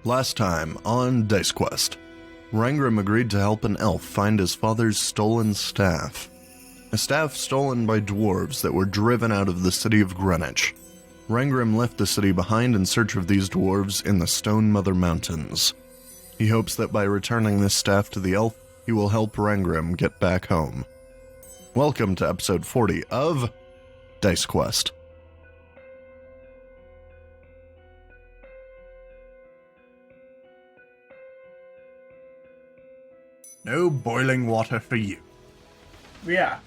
Last time on Dice Quest, Rangrim agreed to help an elf find his father's stolen staff. A staff stolen by dwarves that were driven out of the city of Greenwich. Rangrim left the city behind in search of these dwarves in the Stonemother Mountains. He hopes that by returning this staff to the elf, he will help Rangrim get back home. Welcome to episode 40 of Dice Quest. No boiling water for you. Yeah.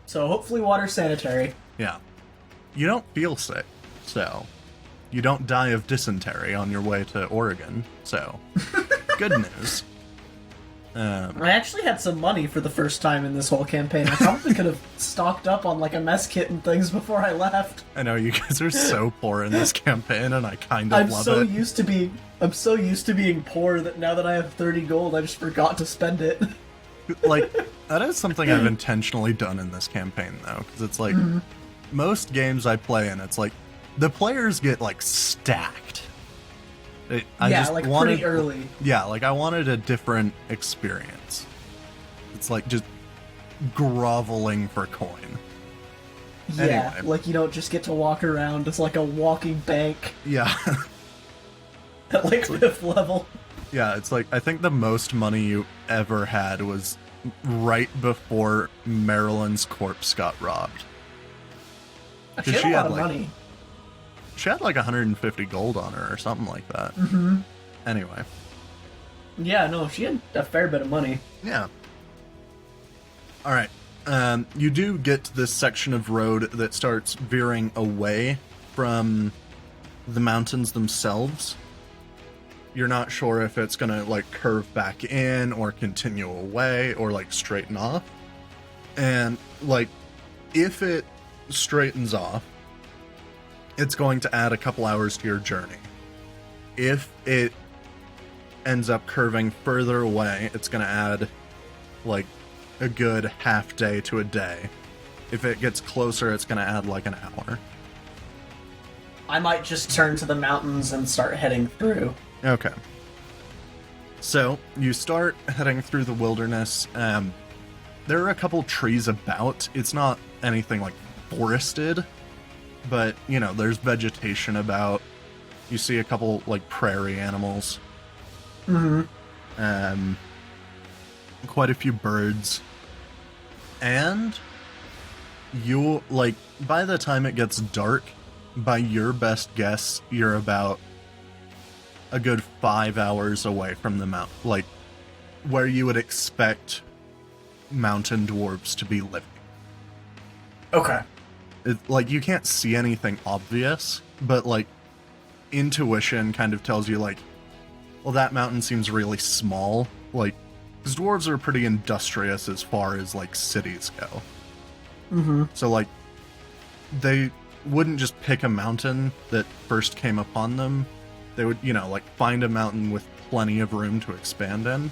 So hopefully water's sanitary. Yeah. You don't feel sick, so you don't die of dysentery on your way to Oregon, so good news. I actually had some money for the first time in this whole campaign. I probably could have stocked up on like a mess kit and things before I left. I know you guys are so poor in this campaign, and I kind of love it. I'm so used to being poor that now that I have 30 gold, I just forgot to spend it. Like, that is something I've intentionally done in this campaign, though, because it's like, most games I play in, it's like, the players get, like, stacked. Pretty early. Yeah, like, I wanted a different experience. It's like, just groveling for coin. Yeah, anyway. Like, you don't just get to walk around as, like, a walking bank. Yeah. At, like, 5th level. Yeah, it's like, I think the most money you ever had was right before Marilyn's corpse got robbed. She had a lot of money. She had like 150 gold on her or something like that. Anyway. Yeah, no, she had a fair bit of money. Yeah. Alright. You do get to this section of road that starts veering away from the mountains themselves. You're not sure if it's gonna like curve back in or continue away or like straighten off. And like if it straightens off, it's going to add a couple hours to your journey. If it ends up curving further away, it's gonna add like a good half day to a day. If it gets closer, it's gonna add like an hour. I might just turn to the mountains and start heading through. Okay. So, you start heading through the wilderness. There are a couple trees about. It's not anything like forested, but, you know, there's vegetation about. You see a couple, like, prairie animals. Quite a few birds. And you'll, like, by the time it gets dark, by your best guess, you're about a good 5 hours away from the mount, like where you would expect mountain dwarves to be living. Okay. Like, you can't see anything obvious, but like intuition kind of tells you like, well, that mountain seems really small. Like, because dwarves are pretty industrious as far as like cities go. So like, they wouldn't just pick a mountain that first came upon them. They would, you know, like, find a mountain with plenty of room to expand in.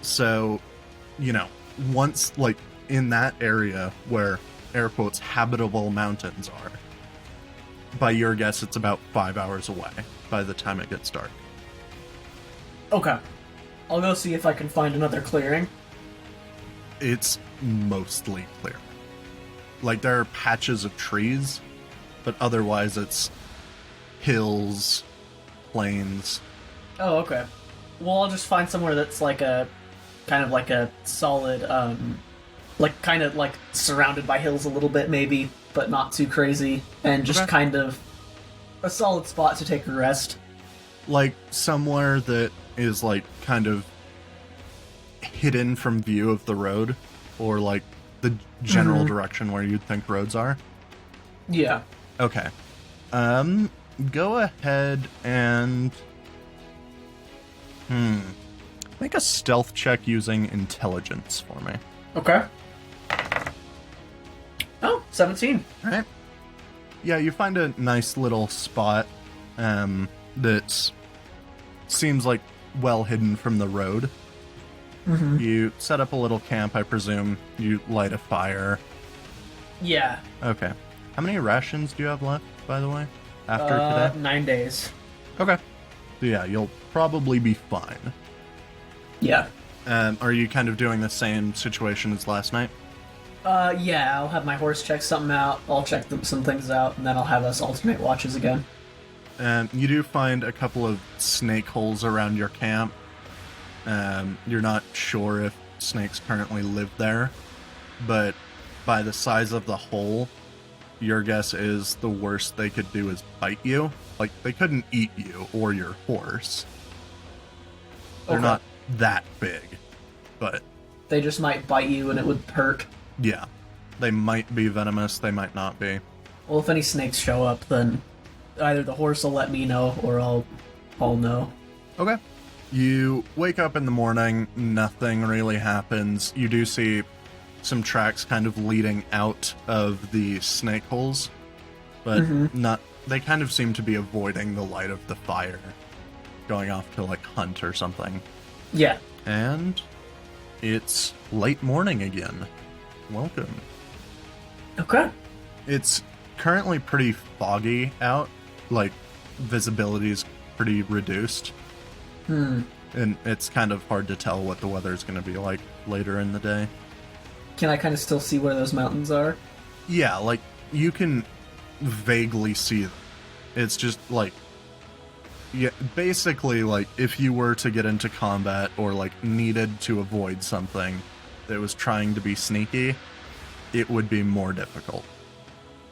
So, you know, once, like, in that area where, air quotes, habitable mountains are, by your guess, it's about 5 hours away by the time it gets dark. Okay. I'll go see if I can find another clearing. It's mostly clear. Like, there are patches of trees, but otherwise it's hills, plains. Oh, okay. Well, I'll just find somewhere that's like a kind of like a solid, like kind of like surrounded by hills a little bit maybe, but not too crazy, and just kind of a solid spot to take a rest. Like somewhere that is like kind of hidden from view of the road, or like the general direction where you'd think roads are. Yeah. Okay. Go ahead and make a stealth check using intelligence for me. Okay. Oh, 17. All right. Yeah, you find a nice little spot that seems like well hidden from the road. You set up a little camp, I presume. You light a fire. Yeah. Okay. How many rations do you have left, by the way, after today? 9 days. Okay. So yeah, you'll probably be fine. Yeah. Are you kind of doing the same situation as last night? Yeah, I'll have my horse check something out, I'll check some things out, and then I'll have us alternate watches again. You do find a couple of snake holes around your camp. You're not sure if snakes currently live there, but by the size of the hole, your guess is the worst they could do is bite you. Like, they couldn't eat you or your horse. They're Okay. not that big, but They just might bite you and it would hurt. yeah. They might be venomous, they might not be. Well, if any snakes show up, then either the horse will let me know or I'll know. Okay. You wake up in the morning, nothing really happens. You do see some tracks kind of leading out of the snake holes, but not. They kind of seem to be avoiding the light of the fire, going off to like hunt or something. Yeah. And it's late morning again. Welcome. Okay. It's currently pretty foggy out, like visibility is pretty reduced. And it's kind of hard to tell what the weather's going to be like later in the day. Can I kind of still see where those mountains are? Yeah, like, you can vaguely see them. It's just, like... Yeah, basically, like, if you were to get into combat or, like, needed to avoid something that was trying to be sneaky, it would be more difficult.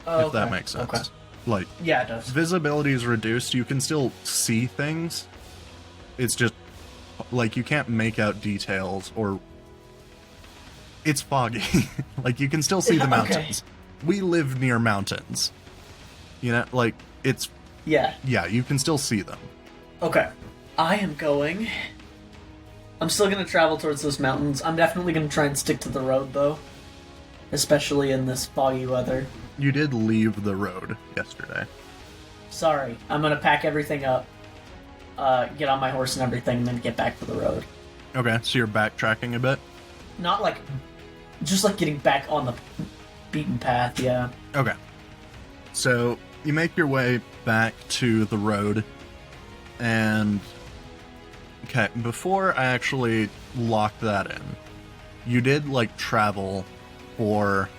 Oh, if that makes sense. Okay. Like, Yeah, it does. visibility is reduced. You can still see things. It's just, like, you can't make out details or... It's foggy. Like, you can still see the Okay. mountains. We live near mountains. You know, like, it's... Yeah. Yeah, you can still see them. Okay. I am going... I'm still going to travel towards those mountains. I'm definitely going to try and stick to the road, though. Especially in this foggy weather. You did leave the road yesterday. Sorry. I'm going to pack everything up, get on my horse and everything, and then get back to the road. Okay, so you're backtracking a bit? Not like... Just like getting back on the beaten path, yeah. Okay. So, you make your way back to the road, and... Okay, before I actually lock that in, you did, like, travel for,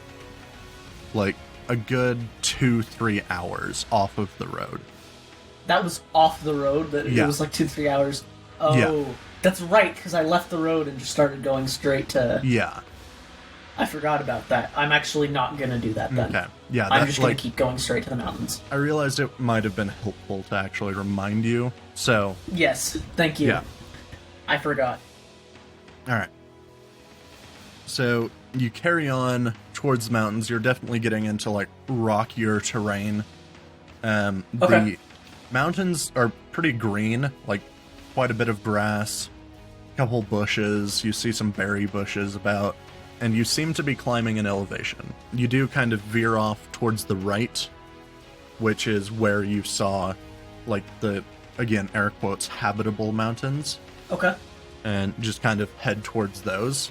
like, a good 2-3 hours off of the road. That was off the road, that Yeah. it was like 2-3 hours. Oh, Yeah. That's right, because I left the road and just started going straight to... Yeah. I forgot about that. I'm actually not going to do that then. Okay. Yeah, I'm that's just going like... to keep going straight to the mountains. I realized it might have been helpful to actually remind you, so... Yes, thank you. Yeah. I forgot. Alright. So, you carry on towards the mountains. You're definitely getting into, like, rockier terrain. Okay. The mountains are pretty green, like, quite a bit of grass, a couple bushes, you see some berry bushes about, and you seem to be climbing an elevation. You do kind of veer off towards the right, which is where you saw, like, the, again, air quotes, habitable mountains. Okay. And just kind of head towards those.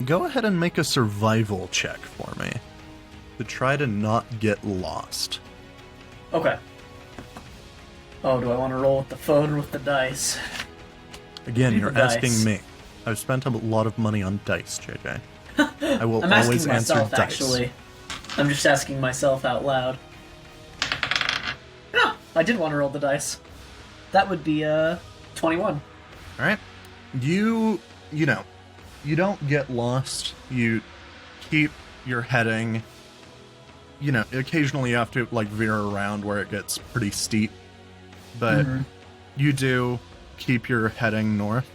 Go ahead and make a survival check for me to try to not get lost. Okay. Oh, do I want to roll with the phone or with the dice? Again, Do you're the dice. asking me. I've spent a lot of money on dice, JJ. I will I'm always asking answer myself, dice. actually. I'm just asking myself out loud. No, I did want to roll the dice. That would be, 21. Alright. You know, you don't get lost. You keep your heading. You know, occasionally you have to, like, veer around where it gets pretty steep. But you do keep your heading north.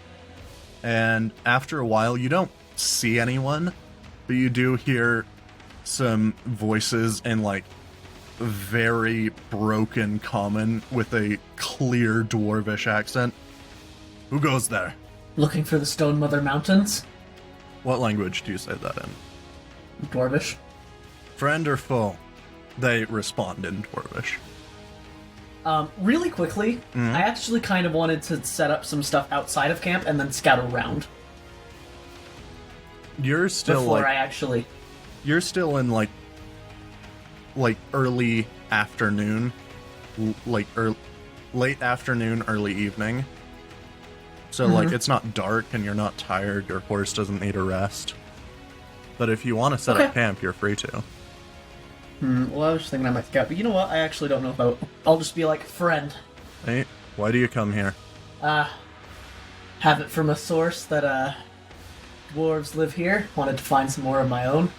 And after a while, you don't see anyone, but you do hear some voices in, like, very broken common with a clear dwarvish accent. Who goes there? Looking for the Stonemother Mountains? What language do you say that in? Dwarvish. Friend or foe? They respond in dwarvish. Really quickly, I actually kind of wanted to set up some stuff outside of camp and then scout around You're still before like I actually... you're still in like early afternoon, like late afternoon, early evening. So, like, it's not dark and you're not tired. Your horse doesn't need a rest. But if you want to set up camp, you're free to. Well, I was just thinking I might scout, but you know what? I actually don't know if I'll just be like, friend. Hey, why do you come here? Have it from a source that, dwarves live here. Wanted to find some more of my own.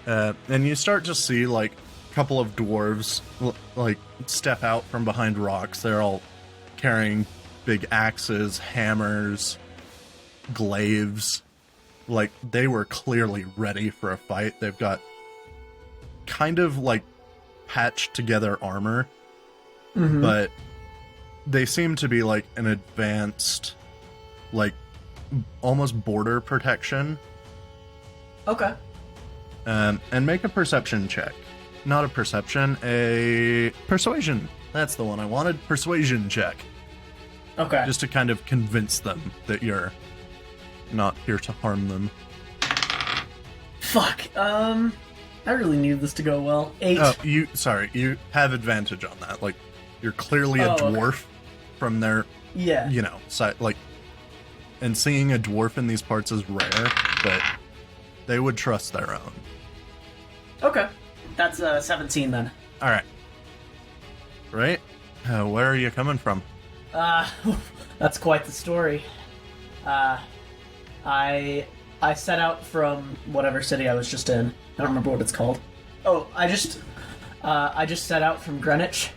And you start to see, like, a couple of dwarves, like, step out from behind rocks. They're all carrying big axes, hammers, glaives. Like, they were clearly ready for a fight. They've got kind of, like, patched together armor. But they seem to be, like, an advanced, like, almost border protection. Okay. And make a perception check. Not a perception, a persuasion. That's the one I wanted. Persuasion check. Okay. Just to kind of convince them that you're not here to harm them. Fuck. I really needed this to go well. 8. Oh, you have advantage on that. Like, you're clearly a dwarf from their, you know, side, like, and seeing a dwarf in these parts is rare, but they would trust their own. Okay. That's 17 then. Alright. Right? Where are you coming from? That's quite the story. I set out from whatever city I was just in. I don't remember what it's called. Oh, I just set out from Greenwich,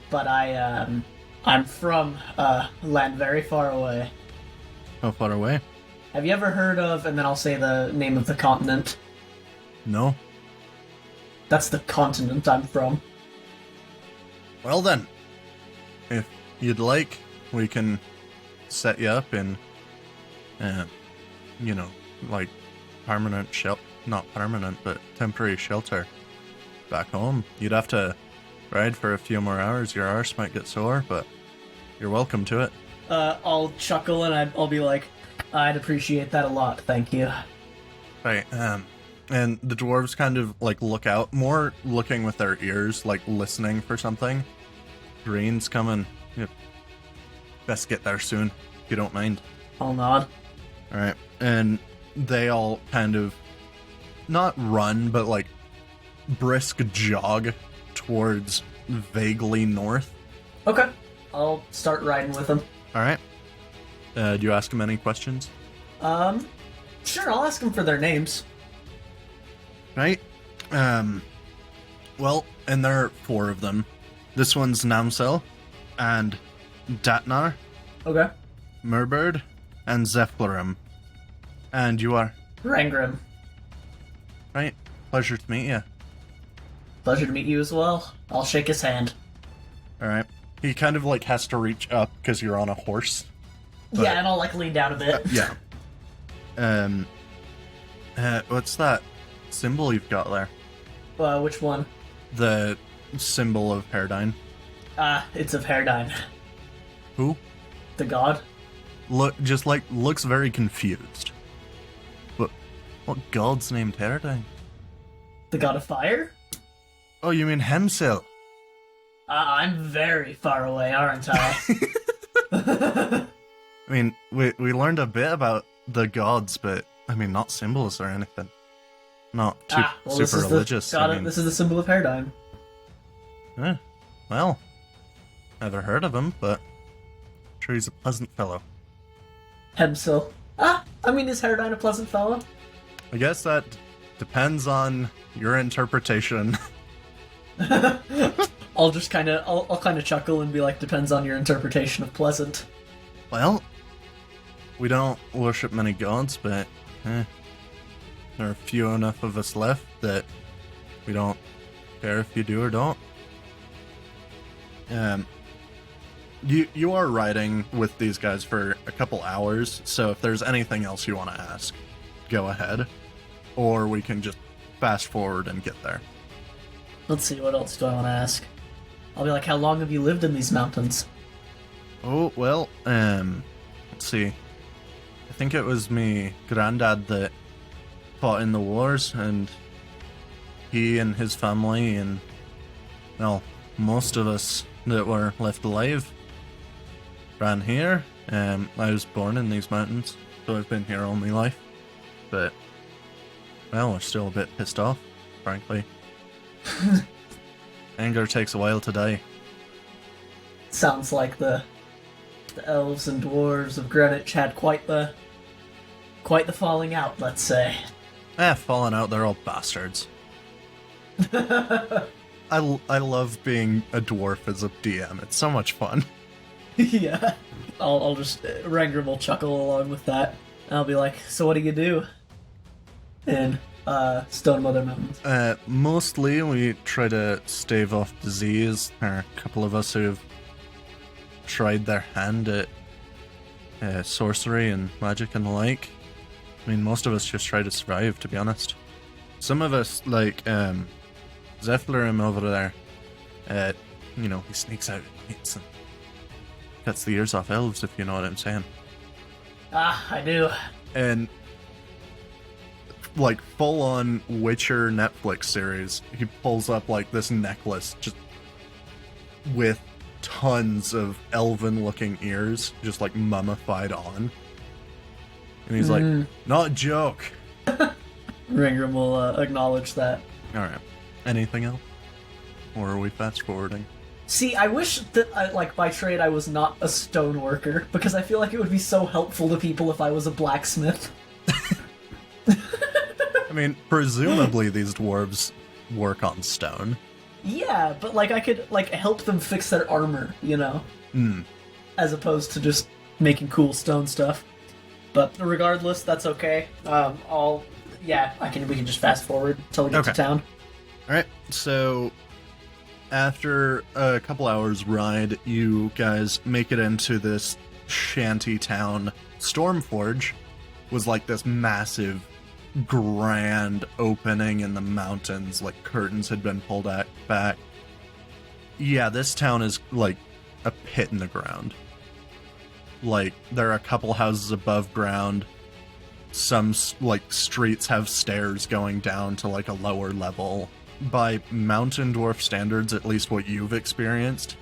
but I'm from land very far away. How far away? Have you ever heard of, and then I'll say the name of the continent. No. That's the continent I'm from. Well then, if you'd like, we can set you up in, you know, like, permanent shelter, not permanent, but temporary shelter back home. You'd have to ride for a few more hours. Your arse might get sore, but you're welcome to it. I'll chuckle and I'll be like, I'd appreciate that a lot, thank you. Right, and the dwarves kind of, like, look out, more looking with their ears, like, listening for something. Green's coming. Yep. Best get there soon, if you don't mind. I'll nod. Alright, and they all kind of, not run, but, like, brisk jog towards vaguely north. Okay. I'll start riding with them. Alright. Do you ask them any questions? Sure, I'll ask them for their names. Right. Well, and there are 4 of them. This one's Namsel, and Datnar, Okay. Murbird, and Zephyrim. And you are? Rangrim. Right. Pleasure to meet you. Pleasure to meet you as well. I'll shake his hand. Alright. He kind of, like, has to reach up because you're on a horse. Yeah, and I'll, like, lean down a bit. Yeah. What's that symbol you've got there? Which one? The symbol of Paradigm. It's of Herdine. Who? The god. Looks very confused. What god's named Paradigm? The god of fire? Oh, you mean Hemsil? I'm very far away, aren't I? I mean, we learned a bit about the gods, but, I mean, not symbols or anything. Not too super religious. This is the symbol of Herdine. Well, never heard of him, but I'm sure he's a pleasant fellow. Hemsil. I mean, is Herdine a pleasant fellow? I guess that depends on your interpretation. I'll kind of chuckle and be like, depends on your interpretation of pleasant. Well, we don't worship many gods, but there are few enough of us left that we don't care if you do or don't. You are riding with these guys for a couple hours, so if there's anything else you want to ask, go ahead. Or we can just fast forward and get there. Let's see, what else do I want to ask? I'll be like, how long have you lived in these mountains? Oh, well, let's see. I think it was me granddad that fought in the wars, and he and his family and, well, most of us that were left alive ran here. I was born in these mountains, so I've been here all my life. But, well, we're still a bit pissed off, frankly. Anger takes a while to die. Sounds like the elves and dwarves of Greenwich had quite the falling out, let's say. Falling out, they're all bastards. I love being a dwarf as a DM. It's so much fun. Yeah. I'll just... Rangrim will chuckle along with that. I'll be like, so what do you do in Stonemother Mountains? Mostly we try to stave off disease. There are a couple of us who have tried their hand at sorcery and magic and the like. I mean, most of us just try to survive, to be honest. Some of us, like, Zephyrim over there, he sneaks out at nights and cuts the ears off elves, if you know what I'm saying. Ah, I do. And, like, full-on Witcher Netflix series, he pulls up, like, this necklace just with tons of elven-looking ears, just, like, mummified on. And he's like, not a joke. Rangrim will acknowledge that. Alright. Anything else? Or are we fast-forwarding? See, I wish that, by trade, I was not a stoneworker, because I feel like it would be so helpful to people if I was a blacksmith. I mean, presumably these dwarves work on stone. Yeah, but, I could, help them fix their armor, you know? As opposed to just making cool stone stuff. But regardless, that's okay. We can just fast forward until we get to town. Alright, so after a couple hours ride, you guys make it into this shanty town. Stormforge was like this massive, grand opening in the mountains, like curtains had been pulled back. Yeah, this town is like a pit in the ground. Like, there are a couple houses above ground. Some, streets have stairs going down to, a lower level. By mountain dwarf standards, at least what you've experienced,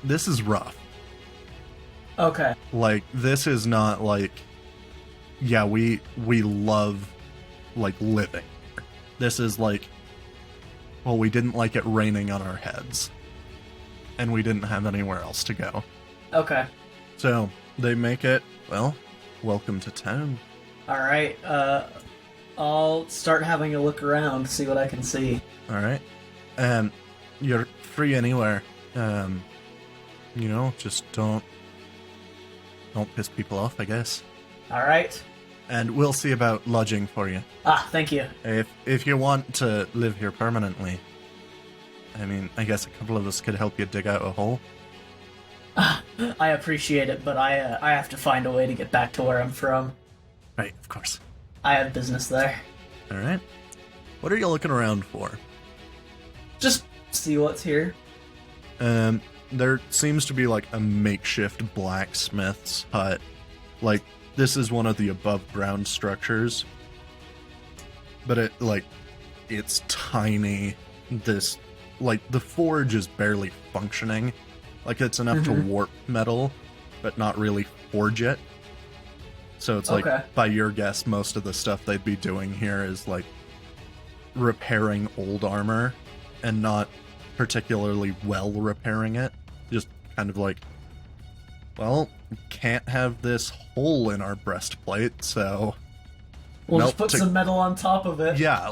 this is rough. Okay. This is not, yeah, we love, living. This is, well, we didn't like it raining on our heads. And we didn't have anywhere else to go. Okay. So, they make it, well, welcome to town. Alright, I'll start having a look around, see what I can see. Alright. You're free anywhere. Just don't piss people off, I guess. Alright. And we'll see about lodging for you. Ah, thank you. If you want to live here permanently, I mean, I guess a couple of us could help you dig out a hole. I appreciate it, but I have to find a way to get back to where I'm from. Right, of course. I have business there. Alright. What are you looking around for? Just see what's here. There seems to be, a makeshift blacksmith's hut. This is one of the above-ground structures. But it's tiny. The forge is barely functioning. It's enough to warp metal, but not really forge it. So it's okay. By your guess, most of the stuff they'd be doing here is, repairing old armor, and not particularly well repairing it. Just kind of well, can't have this hole in our breastplate, so... We'll just put some metal on top of it. Yeah,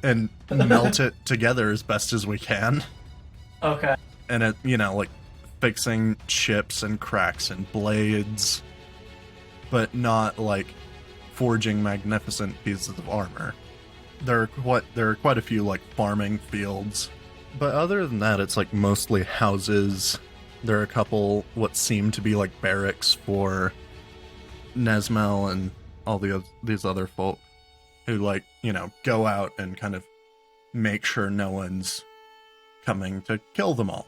and melt it together as best as we can. Okay. And it, fixing chips and cracks and blades, but not forging magnificent pieces of armor. There are quite a few farming fields, but other than that, it's mostly houses. There are a couple what seem to be barracks for Nesmel and all these other folk who go out and kind of make sure no one's coming to kill them all.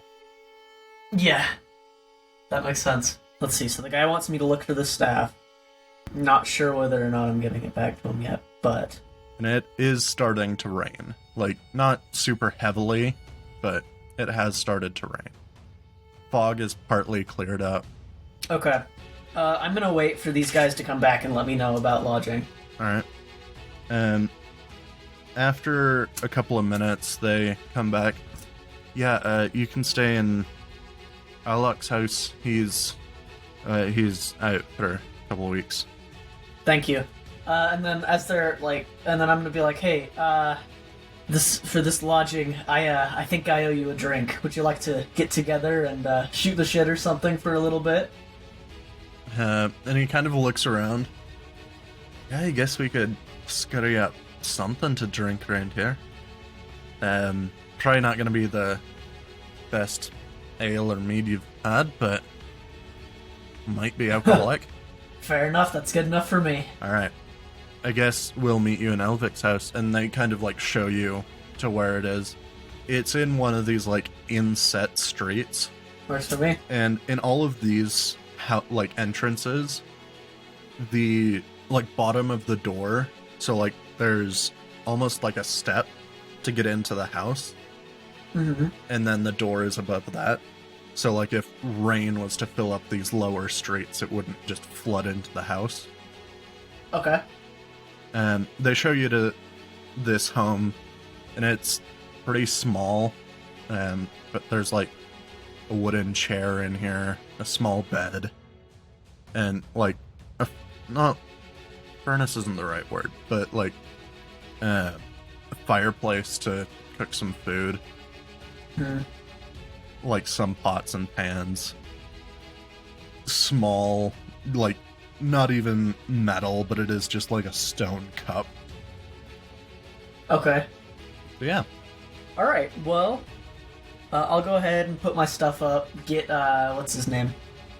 Yeah, that makes sense. Let's see, so the guy wants me to look for the staff. Not sure whether or not I'm getting it back to him yet, but... And it is starting to rain. Not super heavily, but it has started to rain. fog is partly cleared up. Okay. I'm gonna wait for these guys to come back and let me know about lodging. All right. And after a couple of minutes, they come back. Yeah, you can stay in Alok's house. He's out for a couple of weeks. Thank you. And then as they're like, and then I'm gonna be like, hey, this lodging, I think I owe you a drink. Would you like to get together and shoot the shit or something for a little bit? And he kind of looks around. Yeah, I guess we could scurry up something to drink around here. Probably not going to be the best ale or mead you've had, but might be alcoholic. Fair enough, that's good enough for me. Alright. I guess we'll meet you in Elvic's house, and they kind of like show you to where it is. It's in one of these like inset streets. Works for me. And in all of these like entrances, the like bottom of the door, so like there's almost like a step to get into the house, and then the door is above that. So like if rain was to fill up these lower streets, it wouldn't just flood into the house. Okay. They show you to this home, and it's pretty small, but there's like a wooden chair in here, a small bed, and like not furnace isn't the right word, but like a fireplace to cook some food, like some pots and pans, small, like not even metal, but it is just like a stone cup. Okay. But yeah. All right. Well, I'll go ahead and put my stuff up. Get what's his name?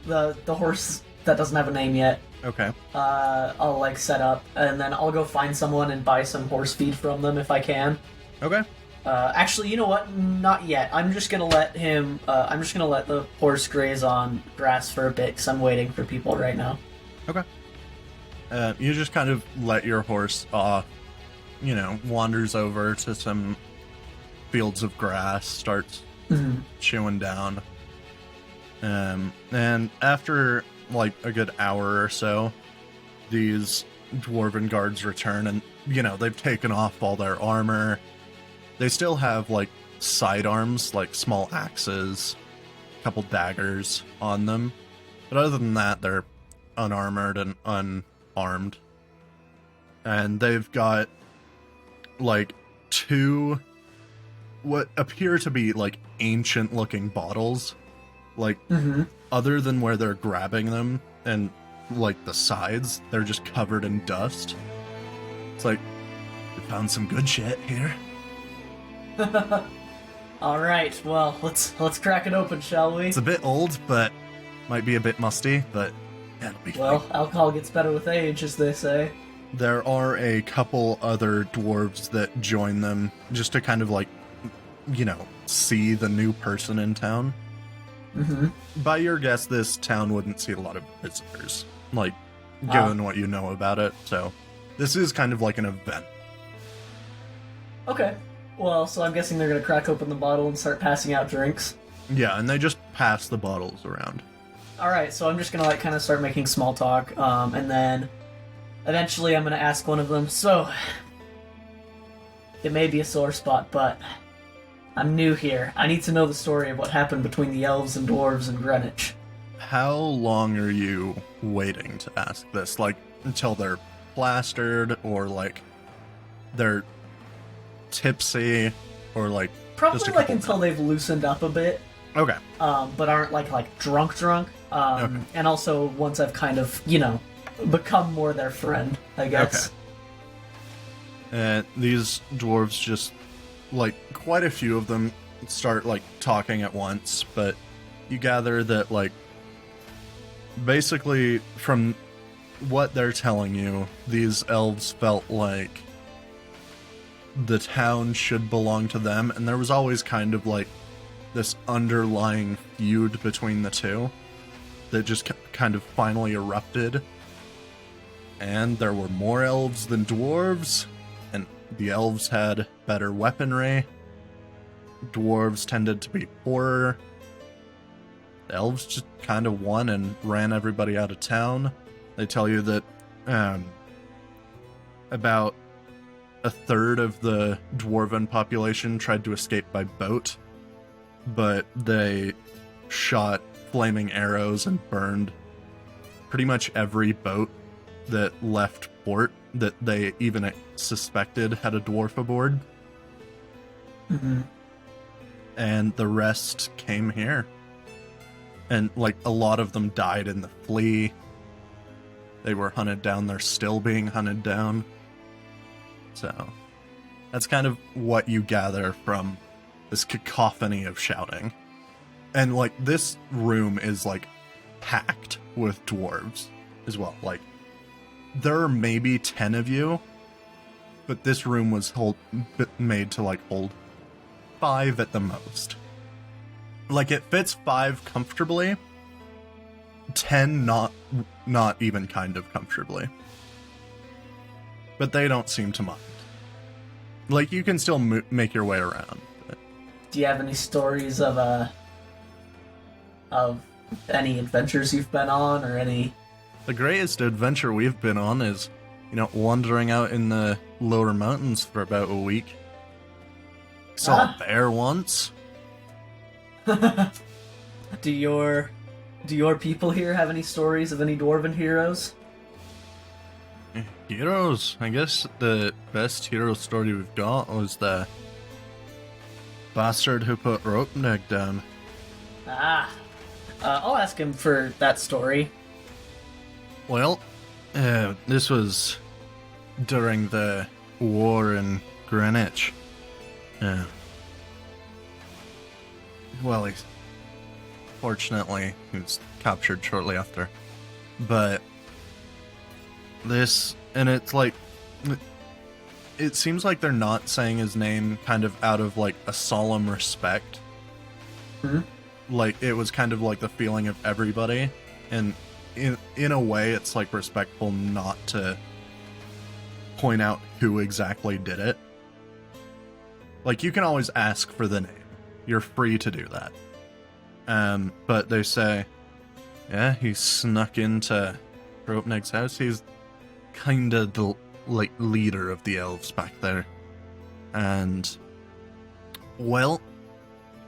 The horse that doesn't have a name yet. Okay. I'll like set up, and then I'll go find someone and buy some horse feed from them if I can. Okay. Actually, you know what? Not yet. I'm just gonna let him. I'm just gonna let the horse graze on grass for a bit because I'm waiting for people right now. Okay. You just kind of let your horse off, wanders over to some fields of grass, starts chewing down. And after like a good hour or so, these dwarven guards return, and they've taken off all their armor. They still have like sidearms, like small axes, a couple daggers on them, but other than that, they're unarmored and unarmed. And they've got like two what appear to be like ancient looking bottles, like other than where they're grabbing them and like the sides, they're just covered in dust. It's like, we found some good shit here. All right, well, let's crack it open, shall we? It's a bit old, but might be a bit musty, but yeah, it'll be fine. Well, alcohol gets better with age, as they say. There are a couple other dwarves that join them just to kind of like, see the new person in town. By your guess, this town wouldn't see a lot of visitors, like, given what you know about it, so this is kind of like an event. Okay. Well, so I'm guessing they're gonna crack open the bottle and start passing out drinks. Yeah, and they just pass the bottles around. Alright, so I'm just gonna like kind of start making small talk, and then eventually I'm gonna ask one of them, so it may be a sore spot, but I'm new here. I need to know the story of what happened between the elves and dwarves in Greenwich. How long are you waiting to ask this? Like, until they're plastered, or like they're tipsy, or like Probably just a like couple until they've loosened up a bit. Okay. But aren't like drunk. Okay. And also once I've kind of, become more their friend, I guess. Okay. And these dwarves just, like, quite a few of them start, like, talking at once, but you gather that, like, basically from what they're telling you, these elves felt like the town should belong to them, and there was always kind of, like, this underlying feud between the two that just kind of finally erupted. And there were more elves than dwarves, and the elves had better weaponry. Dwarves tended to be poorer. The elves just kind of won and ran everybody out of town. They tell you that about a third of the dwarven population tried to escape by boat, but they shot flaming arrows and burned pretty much every boat that left port that they even suspected had a dwarf aboard. Mm-hmm. And the rest came here. And, like, a lot of them died in the flee. They were hunted down. They're still being hunted down. So, that's kind of what you gather from this cacophony of shouting. And, like, this room is, like, packed with dwarves as well. Like, there are maybe 10 of you, but this room was made to, like, hold 5 at the most. Like, it fits 5 comfortably, 10 not even kind of comfortably. But they don't seem to mind. Like, you can still make your way around. But... Do you have any stories of any adventures you've been on, or any... The greatest adventure we've been on is, wandering out in the lower mountains for about a week. Saw a bear once. Do your people here have any stories of any dwarven heroes? Heroes? I guess the best hero story we've got was the bastard who put Ropeneg down. I'll ask him for that story. Well, this was during the war in Greenwich. Well, fortunately, he was captured shortly after. But this, and it's like, it seems like they're not saying his name kind of out of, like, a solemn respect. Mm-hmm. Like, it was kind of like the feeling of everybody, and in a way, it's, like, respectful not to point out who exactly did it. Like, you can always ask for the name. You're free to do that. But they say, yeah, he snuck into Ropeneg's house. He's kind of the, like, leader of the elves back there. And, well,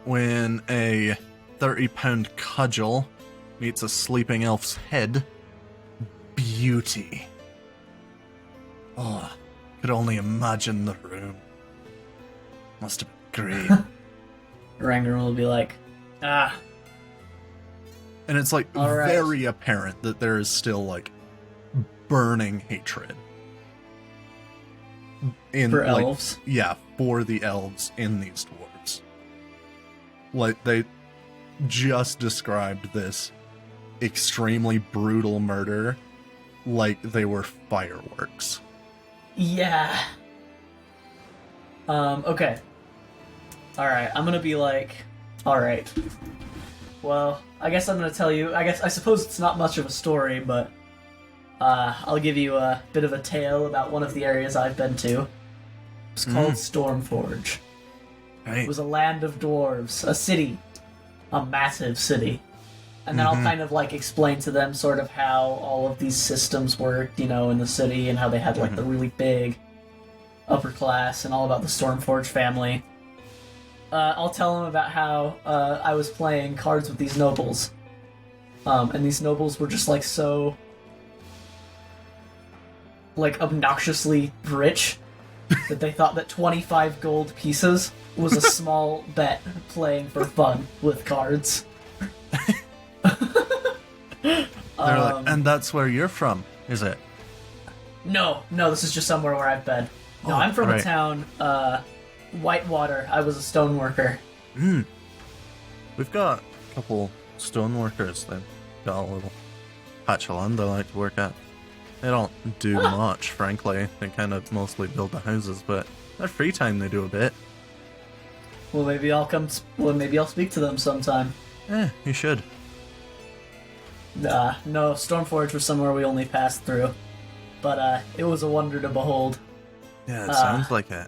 when a 30-pound cudgel meets a sleeping elf's head, beauty. Oh, could only imagine the room. Must have been great. Rangrim will be like, And it's, like, right. Very apparent that there is still, like, burning hatred. For elves? Yeah, for the elves in these dwarves. Like, they just described this extremely brutal murder like they were fireworks. Yeah. Okay. Alright, I'm gonna be like, alright. Well, I guess I'm gonna tell you, I suppose it's not much of a story, but I'll give you a bit of a tale about one of the areas I've been to. It's called Stormforge. Right. It was a land of dwarves, a city, a massive city. And then I'll kind of, like, explain to them sort of how all of these systems worked, in the city, and how they had, like, the really big upper class, and all about the Stormforge family. I'll tell them about how I was playing cards with these nobles. And these nobles were just, like, so, like, obnoxiously rich that they thought that 25 gold pieces was a small bet playing for fun with cards. They're like, and that's where you're from, is it? No, this is just somewhere where I've been. No, I'm from a town, Whitewater. I was a stoneworker. We've got a couple stoneworkers. They've got a little patch of land they like to work at. They don't do much, frankly. They kind of mostly build the houses, but their free time they do a bit. Well, maybe I'll maybe I'll speak to them sometime. You should. No, Stormforge was somewhere we only passed through. But, it was a wonder to behold. Yeah, it sounds like it.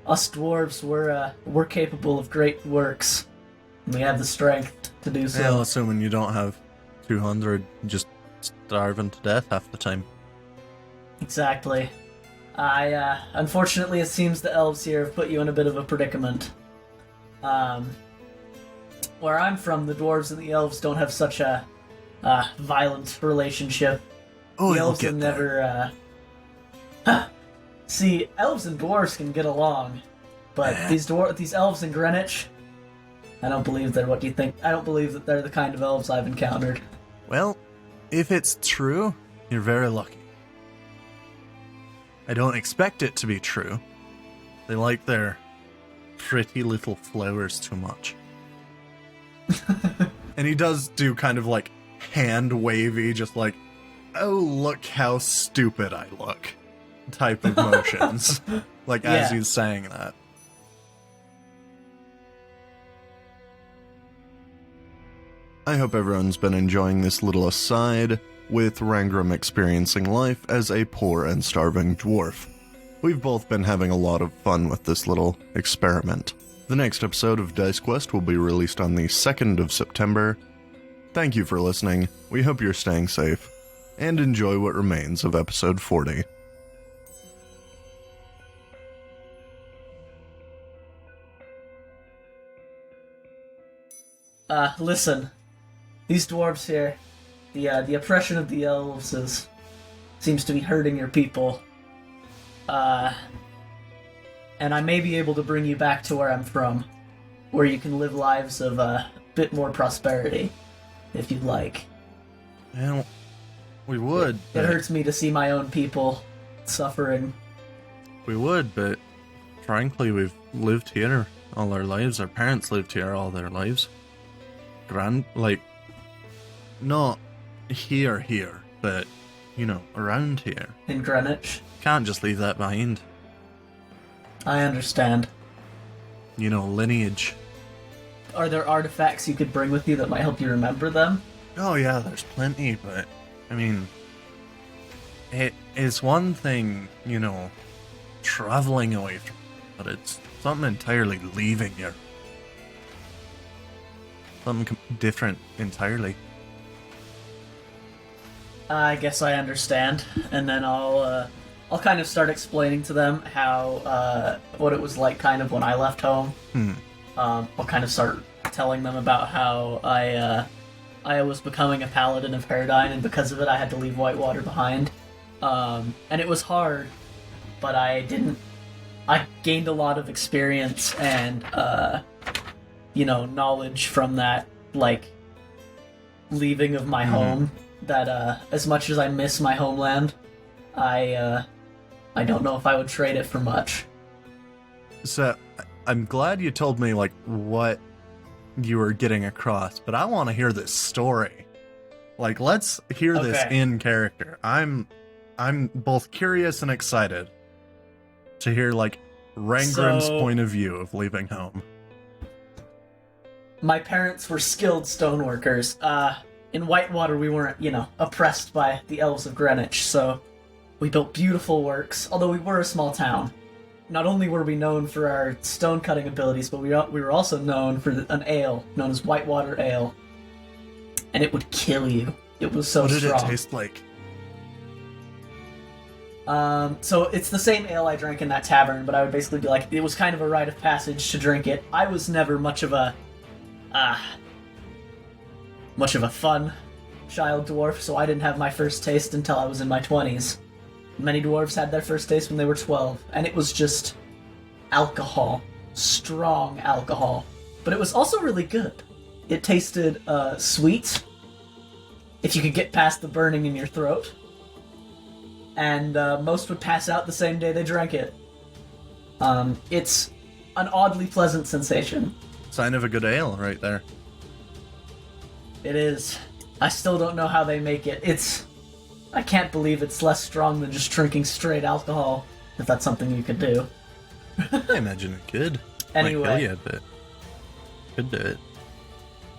Us dwarves, we're capable of great works. We have the strength to do so. Well, assuming you don't have 200 just starving to death half the time. Exactly. Unfortunately, it seems the elves here have put you in a bit of a predicament. Where I'm from, the dwarves and the elves don't have such a violent relationship. Oh, the you'll elves get have there. never. See, elves and dwarves can get along, but these elves in Greenwich, I don't believe they're what you think. I don't believe that they're the kind of elves I've encountered. Well, if it's true, you're very lucky. I don't expect it to be true. They like their pretty little flowers too much. And he does do kind of like hand wavy, just like, oh, look how stupid I look type of motions. Like, as he's saying that. I hope everyone's been enjoying this little aside with Rangrim experiencing life as a poor and starving dwarf. We've both been having a lot of fun with this little experiment. The next episode of Dice Quest will be released on the 2nd of September. Thank you for listening, we hope you're staying safe, and enjoy what remains of episode 40. Listen. These dwarves here, the oppression of the elves seems to be hurting your people. And I may be able to bring you back to where I'm from, where you can live lives of a bit more prosperity, if you'd like. Well, we would. It hurts me to see my own people suffering. We would, but frankly, we've lived here all our lives. Our parents lived here all their lives. Not here, but, around here. In Greenwich? Can't just leave that behind. I understand. Lineage. Are there artifacts you could bring with you that might help you remember them? Oh yeah, there's plenty, but, it's one thing, traveling away from it, but it's something entirely leaving you. Something different entirely. I guess I understand, and then I'll kind of start explaining to them how what it was like kind of when I left home. I'll kind of start telling them about how I was becoming a paladin of Paradigm, and because of it I had to leave Whitewater behind. And it was hard, but I gained a lot of experience and knowledge from that, leaving of my home. That as much as I miss my homeland, I don't know if I would trade it for much. So, I'm glad you told me, what you were getting across, but I want to hear this story. Let's hear this in character. I'm both curious and excited to hear, Rangrim's point of view of leaving home. My parents were skilled stoneworkers. In Whitewater, we weren't, oppressed by the elves of Greenwich, so we built beautiful works, although we were a small town. Not only were we known for our stone cutting abilities, but we were also known for an ale known as Whitewater Ale. And it would kill you. It was so strong. What did it taste like? So it's the same ale I drank in that tavern, but I would basically be it was kind of a rite of passage to drink it. I was never much of a fun child dwarf, so I didn't have my first taste until I was in my 20s. Many dwarves had their first taste when they were 12, and it was just alcohol. Strong alcohol. But it was also really good. It tasted sweet, if you could get past the burning in your throat. And most would pass out the same day they drank it. It's an oddly pleasant sensation. Sign of a good ale right there. It is. I still don't know how they make it. I can't believe it's less strong than just drinking straight alcohol, if that's something you could do. I imagine it could. Anyway. Might kill you, but could do it.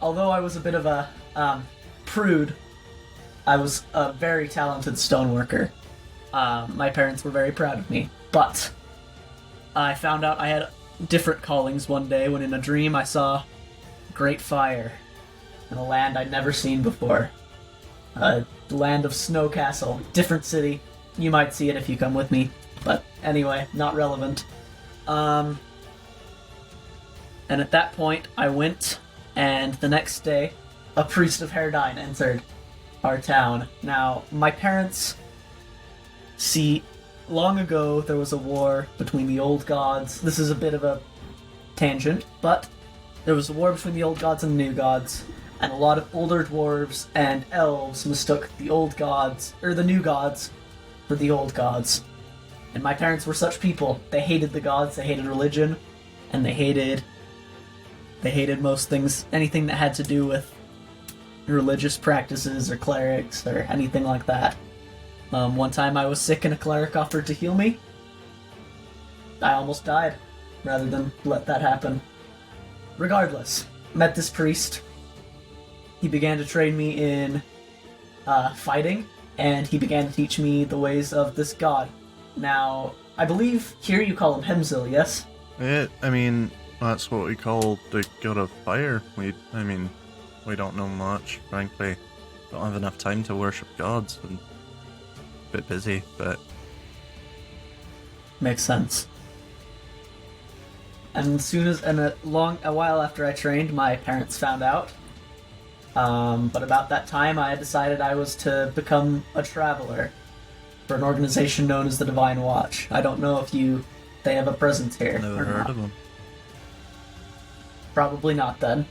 Although I was a bit of a prude, I was a very talented stoneworker. My parents were very proud of me, but I found out I had different callings one day when in a dream I saw great fire in a land I'd never seen before. The land of Snow Castle. Different city. You might see it if you come with me. But anyway, not relevant. And at that point, I went, and the next day, a priest of Herdine entered our town. Now, my parents... See, long ago, there was a war between the old gods. This is a bit of a tangent, but there was a war between the old gods and the new gods, and a lot of older dwarves and elves mistook the old gods, or the new gods, for the old gods. And my parents were such people. They hated the gods, they hated religion, and they hated most things, anything that had to do with religious practices or clerics or anything like that. One time I was sick and a cleric offered to heal me. I almost died, rather than let that happen. Regardless, met this priest. He began to train me in fighting, and he began to teach me the ways of this god. Now, I believe here you call him Hemzil, yes? I mean, that's what we call the god of fire. We don't know much, frankly. Don't have enough time to worship gods, and a bit busy, but... Makes sense. And a while after I trained, my parents found out. But about that time, I had decided I was to become a traveler for an organization known as the Divine Watch. I don't know if they have a presence here. Never heard of them. Probably not then.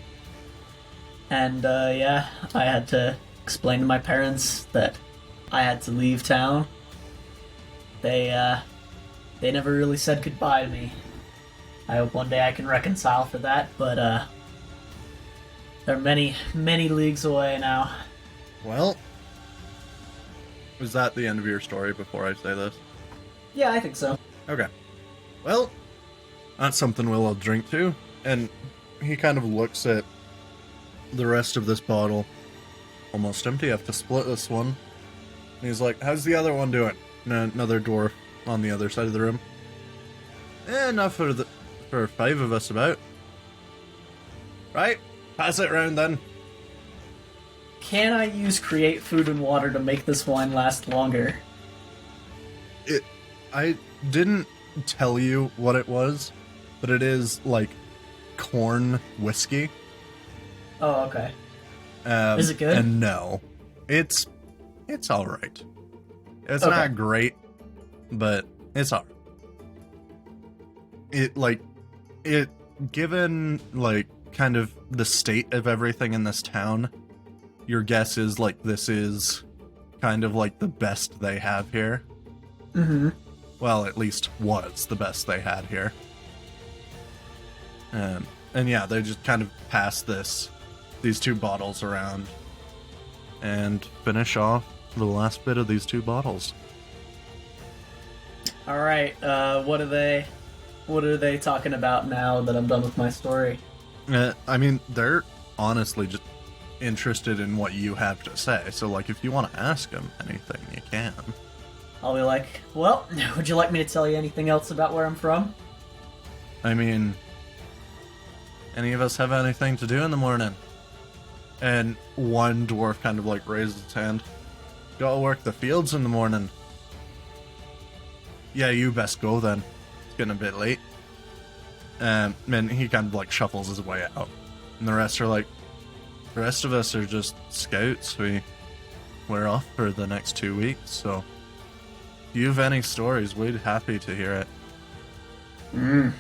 And I had to explain to my parents that I had to leave town. They never really said goodbye to me. I hope one day I can reconcile for that, but they're many, many leagues away now. Well, is that the end of your story before I say this? Yeah, I think so. Okay. Well, that's something we'll all drink to. And he kind of looks at the rest of this bottle. Almost empty. I have to split this one. And he's like, how's the other one doing? And another dwarf on the other side of the room. Enough for 5 of us about. Right? Pass it round then. Can I use create food and water to make this wine last longer? I didn't tell you what it was, but it is like corn whiskey. Oh, okay. Is it good? And no, it's all right. It's Okay. not great, but it's all right. Given like kind of the state of everything in this town, your guess is like this is kind of like the best they have here. Mm-hmm. Well, at least was the best they had here. And yeah, they just kind of pass these 2 bottles around and finish off the last bit of these 2 bottles. All right. What are they talking about now that I'm done with my story? I mean, they're honestly just interested in what you have to say. So, like, if you want to ask them anything, you can. I'll be like, well, would you like me to tell you anything else about where I'm from? I mean, any of us have anything to do in the morning? And one dwarf kind of like raises his hand. Gotta work the fields in the morning. Yeah, you best go then. It's getting a bit late. And he kind of like shuffles his way out. And the rest are like, the rest of us are just scouts. We're off for the next 2 weeks, so if you have any stories, we'd happy to hear it.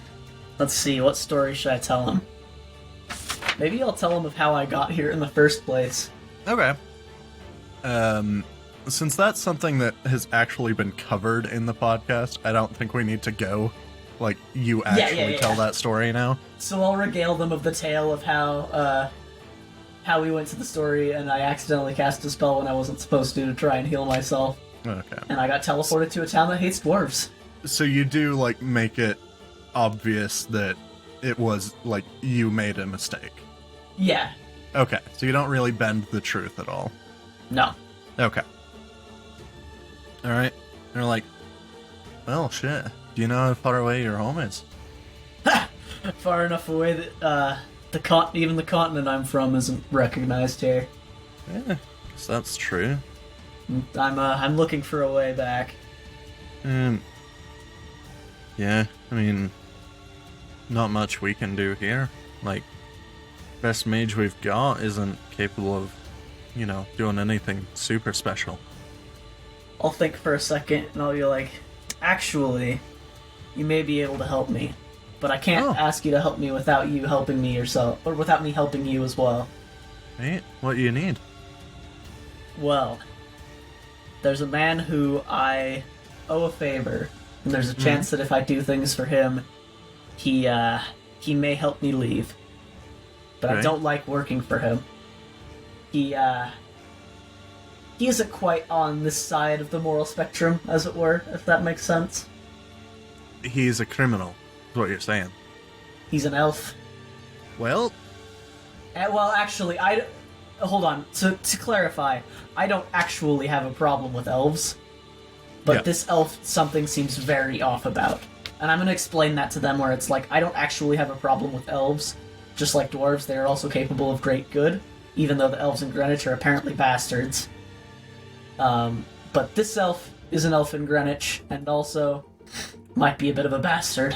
Let's see, what story should I tell him? Maybe I'll tell him of how I got here in the first place. Okay. Since that's something that has actually been covered in the podcast, I don't think we need to go. Like, you actually tell that story now. So I'll regale them of the tale of how we went to the story and I accidentally cast a spell when I wasn't supposed to try and heal myself. Okay. And I got teleported to a town that hates dwarves. So you do, like, make it obvious that it was, like, you made a mistake. Yeah. Okay, so you don't really bend the truth at all. No. Okay. Alright. They're like, well, shit. Do you know how far away your home is? Far enough away that even the continent I'm from isn't recognized here. Yeah, guess that's true. I'm looking for a way back. Yeah, I mean, not much we can do here. Like, best mage we've got isn't capable of, doing anything super special. I'll think for a second, and I'll be like, actually, you may be able to help me, but I can't ask you to help me without you helping me yourself, or without me helping you as well. Right? What do you need? Well, there's a man who I owe a favor, and there's a chance that if I do things for him, he may help me leave. But I don't like working for him. He isn't quite on this side of the moral spectrum, as it were, if that makes sense. He's a criminal, is what you're saying. He's an elf. Well... Well, actually, hold on. To clarify, I don't actually have a problem with elves. But this elf, something seems very off about. And I'm going to explain that to them, where it's like, I don't actually have a problem with elves. Just like dwarves, they are also capable of great good, even though the elves in Greenwich are apparently bastards. But this elf is an elf in Greenwich, and also might be a bit of a bastard.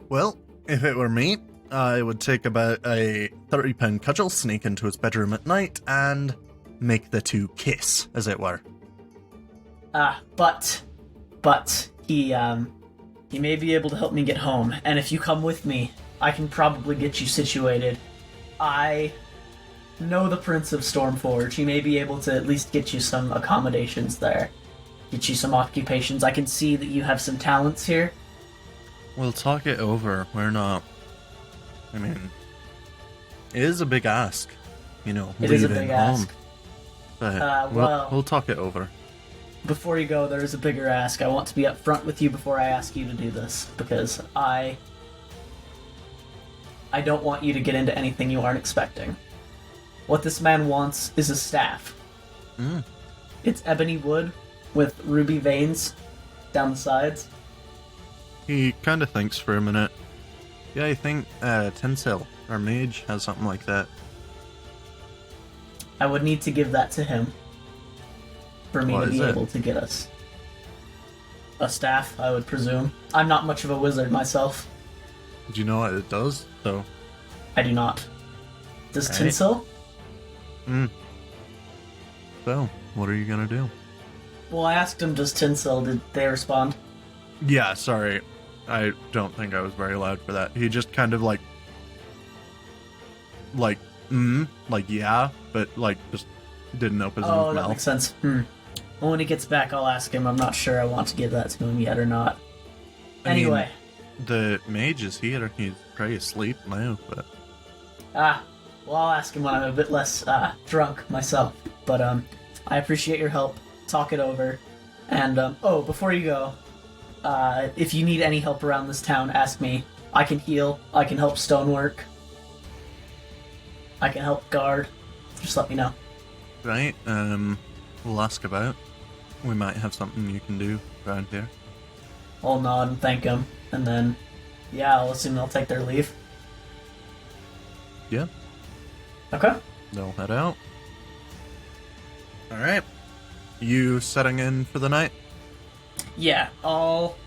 Well, if it were me, I would take about a 30-pound cudgel, sneak into his bedroom at night, and make the two kiss, as it were. But he may be able to help me get home, and if you come with me, I can probably get you situated. I know the Prince of Stormforge. He may be able to at least get you some accommodations there. Get you some occupations. I can see that you have some talents here. We'll talk it over. We're not... I mean... It is a big ask, It is a big ask. But we'll talk it over. Before you go, there is a bigger ask. I want to be upfront with you before I ask you to do this, because I don't want you to get into anything you aren't expecting. What this man wants is a staff. It's ebony wood with ruby veins down the sides. He kind of thinks for a minute. Yeah, I think Tinsel, our mage, has something like that. I would need to give that to him for me to be able to get us a staff, I would presume. I'm not much of a wizard myself. Do you know what it does, though? I do not. Does Tinsel? So, what are you gonna do? Well, I asked him, does Tinsel? Did they respond? Yeah, sorry. I don't think I was very loud for that. He just kind of yeah, but just didn't open his mouth. Oh, that makes sense. Well, when he gets back, I'll ask him. I'm not sure I want to give that to him yet or not. Anyway. The mage is here. He's probably asleep now, but... Well, I'll ask him when I'm a bit less, drunk myself. But, I appreciate your help. Talk it over. And, before you go, if you need any help around this town, ask me. I can heal. I can help stonework. I can help guard. Just let me know. Right, we'll ask about. We might have something you can do around here. I'll nod and thank him, and then, I'll assume they'll take their leave. Yeah. Okay. They'll head out. Alright. You setting in for the night? Yeah, I'll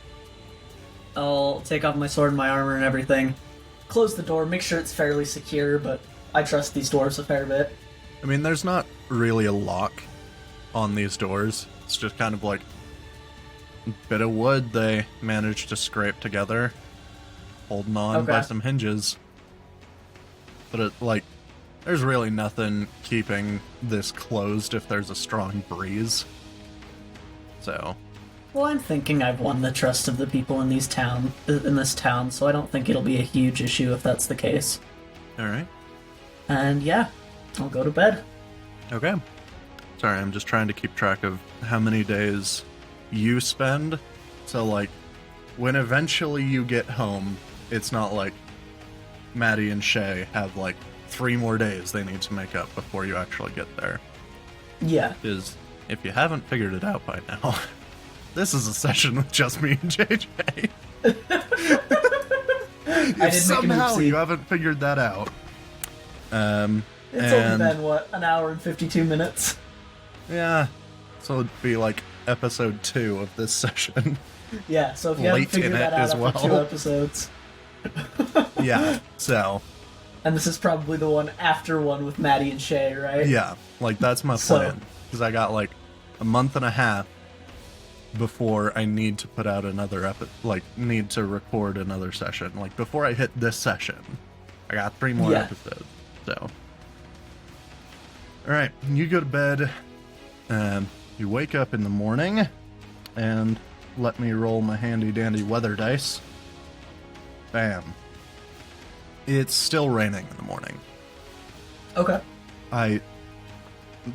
take off my sword and my armor and everything. Close the door, make sure it's fairly secure, but I trust these dwarves a fair bit. I mean, there's not really a lock on these doors. It's just kind of like a bit of wood they managed to scrape together, holding on by some hinges. But there's really nothing keeping this closed if there's a strong breeze. So... Well, I'm thinking I've won the trust of the people in this town, so I don't think it'll be a huge issue if that's the case. Alright. And I'll go to bed. Okay. Sorry, I'm just trying to keep track of how many days you spend. So, when eventually you get home, it's not like Maddie and Shay have, 3 more days they need to make up before you actually get there. Yeah. Because if you haven't figured it out by now, this is a session with just me and JJ. If somehow you haven't figured that out. It's only been, what, an hour and 52 minutes? Yeah. So it'd be like episode 2 of this session. Yeah, so if you haven't figured that out after 2 episodes. Yeah, so. And this is probably the one after one with Maddie and Shay, right? Yeah, like that's my plan. Because I got like a month and a half before I need to put out another need to record another session. Like before I hit this session, I got 3 more episodes. So, all right, you go to bed. You wake up in the morning, and let me roll my handy dandy weather dice. Bam. It's still raining in the morning. Okay. I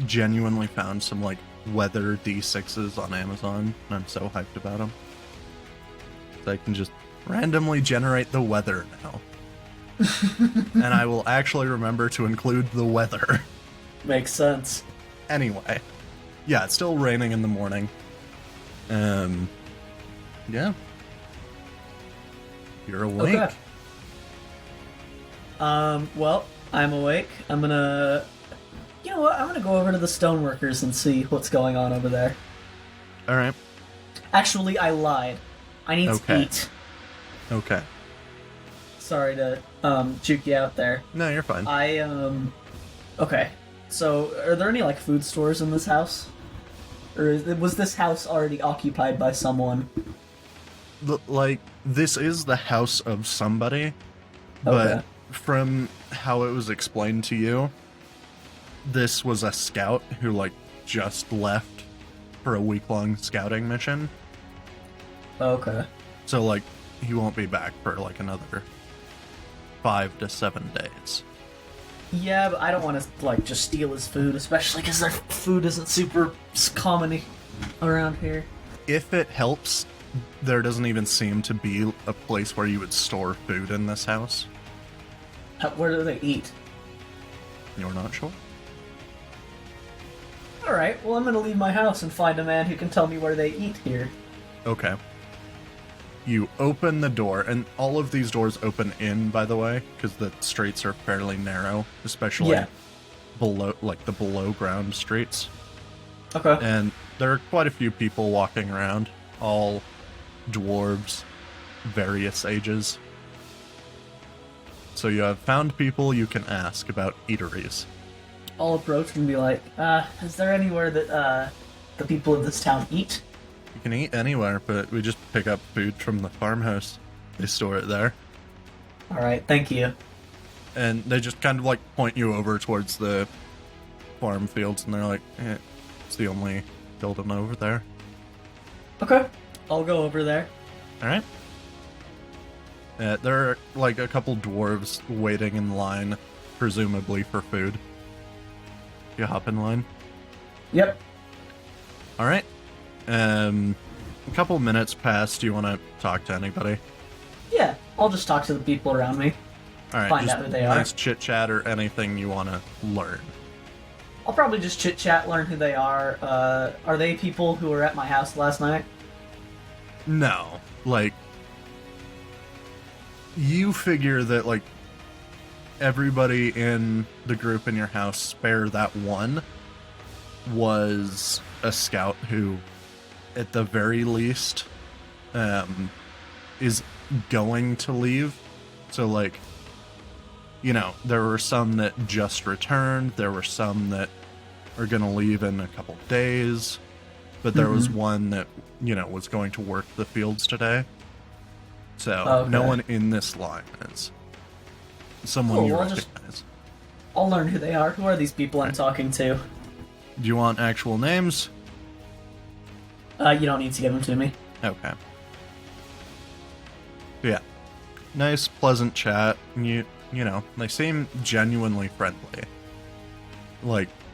genuinely found some like weather D6s on Amazon, and I'm so hyped about them. So I can just randomly generate the weather now. And I will actually remember to include the weather. Makes sense. Anyway. Yeah, it's still raining in the morning. Yeah. You're awake. Okay. Well, I'm awake. I'm gonna... You know what? I'm gonna go over to the stoneworkers and see what's going on over there. Alright. Actually, I lied. I need to eat. Okay. Sorry to, juke you out there. No, you're fine. Okay. So, are there any, like, food stores in this house? Or was this house already occupied by someone? This is the house of somebody, but from how it was explained to you, this was a scout who, just left for a week-long scouting mission. Okay. So, he won't be back for, another 5 to 7 days. Yeah, but I don't want to, just steal his food, especially because their food isn't super common around here. If it helps, there doesn't even seem to be a place where you would store food in this house. Where do they eat? You're not sure? Alright, well I'm gonna leave my house and find a man who can tell me where they eat here. Okay. You open the door, and all of these doors open in, by the way, because the streets are fairly narrow, especially below, the below-ground streets. Okay. And there are quite a few people walking around, all dwarves, various ages. So you have found people you can ask about eateries. I'll approach and be like, is there anywhere that, the people of this town eat? You can eat anywhere, but we just pick up food from the farmhouse. They store it there. Alright, thank you. And they just kind of, point you over towards the farm fields, and they're like, it's the only building over there. Okay. I'll go over there. Alright. There are, a couple dwarves waiting in line, presumably for food. You hop in line? Yep. Alright. A couple minutes pass. Do you want to talk to anybody? Yeah, I'll just talk to the people around me. Alright, find out who they are. Nice chit-chat or anything you want to learn. I'll probably just chit-chat, learn who they are. Are they people who were at my house last night? No. You figure that, everybody in the group in your house, spare that one, was a scout who, at the very least, is going to leave. So, there were some that just returned, there were some that are going to leave in a couple days, but there was one that, was going to work the fields today. So, no one in this line is someone you recognize. I'll learn who they are. Who are these people I'm talking to? Do you want actual names? You don't need to give them to me. Okay. Yeah. Nice, pleasant chat. You know, they seem genuinely friendly.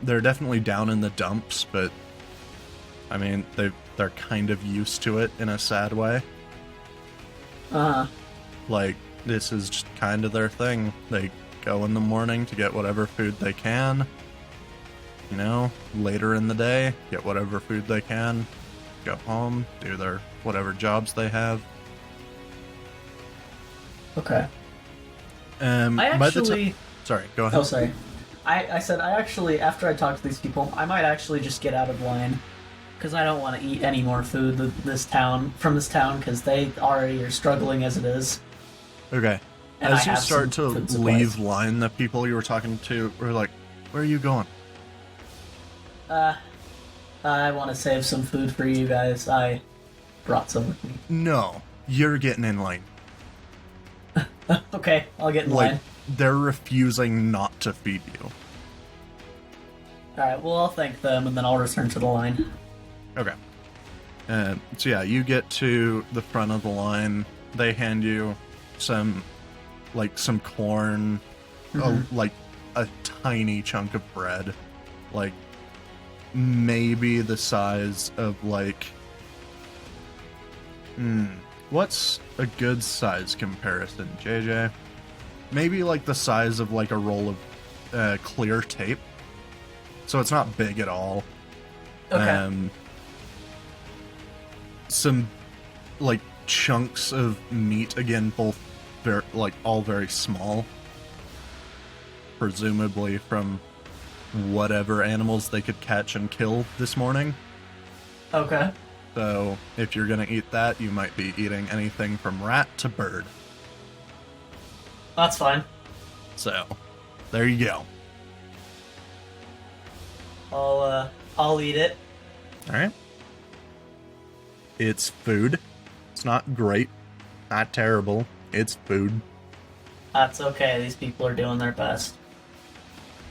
They're definitely down in the dumps, but I mean, they're kind of used to it in a sad way. This is just kind of their thing. They go in the morning to get whatever food they can. Later in the day, get whatever food they can. Go home, do their whatever jobs they have. Okay. I by the actually. time, sorry, go ahead. Oh, sorry. I said I actually, after I talk to these people, I might actually just get out of line because I don't want to eat any more food from this town because they already are struggling as it is. Okay. And As I you have start to some food supplies. leave line, the people you were talking to were like, "Where are you going?" I want to save some food for you guys. I brought some with me. No, you're getting in line. Okay, I'll get in Like, line. they're refusing not to feed you. Alright, well, I'll thank them and then I'll return to the line. Okay. So yeah, you get to the front of the line. They hand you some corn, like a tiny chunk of bread, like maybe the size of like. What's a good size comparison, JJ? Maybe like the size of like a roll of clear tape. So it's not big at all. Okay. Some like chunks of meat, again, both all very small, presumably from whatever animals they could catch and kill this morning. Okay. So if you're gonna eat that, you might be eating anything from rat to bird. That's fine. So there you go. I'll eat it. All right. It's food. It's not great, not terrible. It's food. That's okay. These people are doing their best.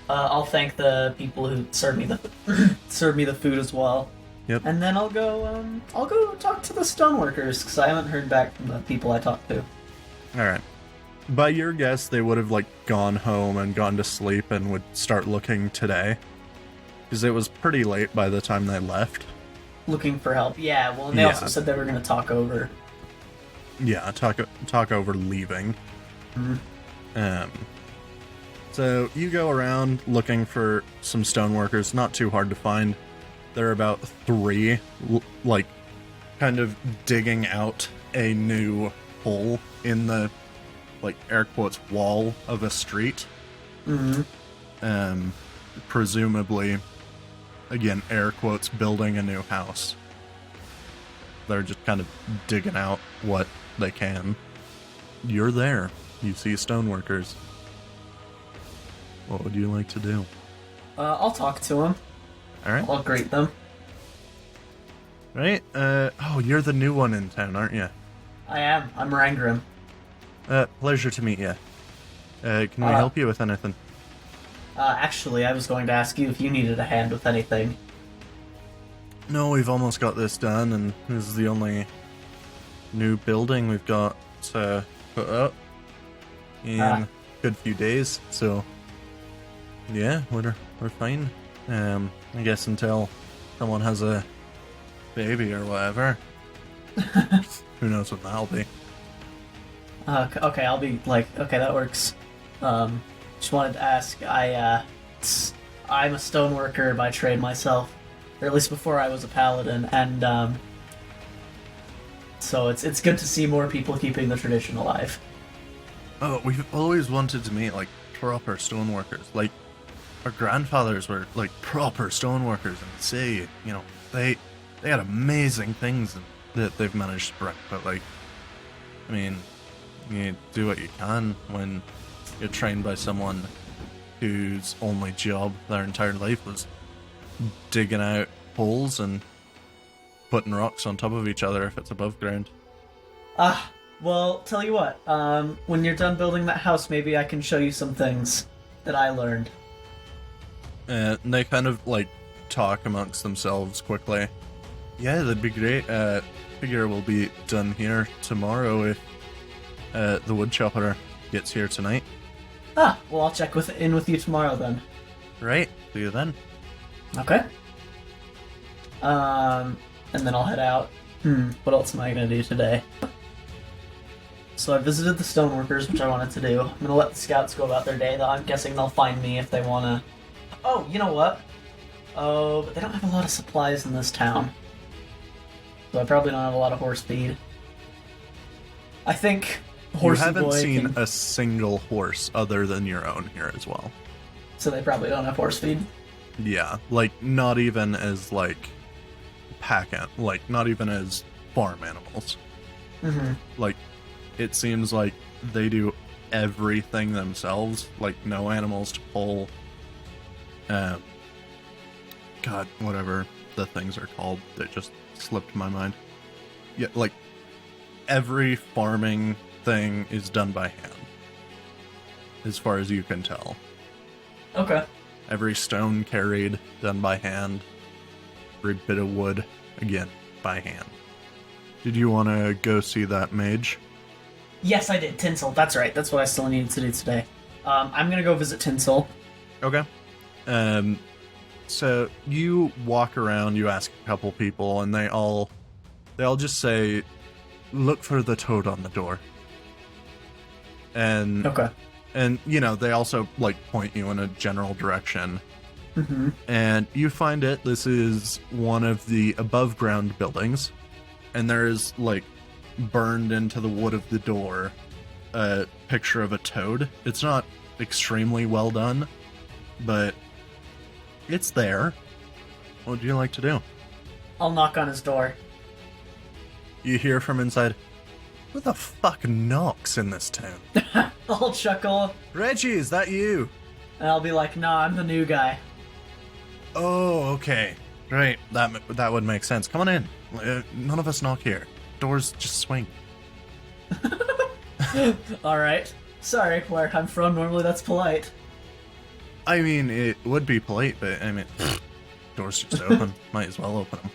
I'll thank the people who served me the served me the food as well. Yep. And then I'll go talk to the stoneworkers because I haven't heard back from the people I talked to. All right. By your guess, they would have like gone home and gone to sleep and would start looking today, because it was pretty late by the time they left. Looking for help. Yeah. Well, and they also said they were going to talk over. Yeah, talk over leaving. So you go around looking for some stoneworkers. Not too hard to find. There are about 3, like, kind of digging out a new hole in the, like, air quotes, wall of a street. Presumably, again, air quotes, building a new house. They're just kind of digging out what they can. You're there. You see stoneworkers. What would you like to do? I'll talk to them. All right. I'll greet them. Right? Oh, you're the new one in town, aren't you? I am. I'm Rangrim. Pleasure to meet you. Can we help you with anything? Actually, I was going to ask you if you needed a hand with anything. No, we've almost got this done, and this is the only new building we've got to put up in a good few days, so yeah, we're fine. I guess until someone has a baby or whatever. Who knows what that'll be. Okay, I'll be like, okay, that works. Just wanted to ask, I'm a stoneworker by trade myself, or at least before I was a paladin, and so it's good to see more people keeping the tradition alive. Oh, we've always wanted to meet like proper stoneworkers. Like our grandfathers were like proper stoneworkers, and say, you know, they had amazing things that they've managed to bring. But like, I mean, you do what you can when you're trained by someone whose only job their entire life was digging out holes and putting rocks on top of each other if it's above ground. Well, tell you what, when you're done building that house, maybe I can show you some things that I learned. And they kind of like talk amongst themselves quickly. Yeah, that'd be great. Figure we'll be done here tomorrow if the woodchopper gets here tonight. Well, I'll check in with you tomorrow then. Right, see you then. Okay. And then I'll head out. What else am I gonna do today? So I visited the stoneworkers, which I wanted to do. I'm gonna let the scouts go about their day, though I'm guessing they'll find me if they wanna... Oh, you know what? Oh, but they don't have a lot of supplies in this town. So I probably don't have a lot of horse feed. I think horsey haven't boy seen can... a single horse other than your own here as well. So they probably don't have horse feed. Yeah, like, not even as, like, like, not even as farm animals. Mm-hmm. Like, it seems like they do everything themselves, like, no animals to pull. God, whatever the things are called that just slipped my mind. Yeah, like, every farming thing is done by hand, as far as you can tell. Okay. Every stone carried, done by hand. Every bit of wood, again, by hand. Did you want to go see that mage? Yes, I did. Tinsel. That's right. That's what I still needed to do today. I'm gonna go visit Tinsel. Okay. So you walk around, you ask a couple people, and they all just say, "Look for the toad on the door." And Okay. And, you know, they also, like, point you in a general direction. Mm-hmm. And you find it. This is one of the above-ground buildings. And there is, like, burned into the wood of the door, a picture of a toad. It's not extremely well done, but it's there. What would you like to do? I'll knock on his door. You hear from inside, "Who the fuck knocks in this town?" I'll chuckle, "Reggie, is that you?" and I'll be like, "Nah, I'm the new guy." "Oh, okay. Right, that would make sense. Come on in. None of us knock here. Doors just swing." Alright. Sorry, where I'm from, normally that's polite. I mean, it would be polite, but, I mean, doors just open. Might as well open them.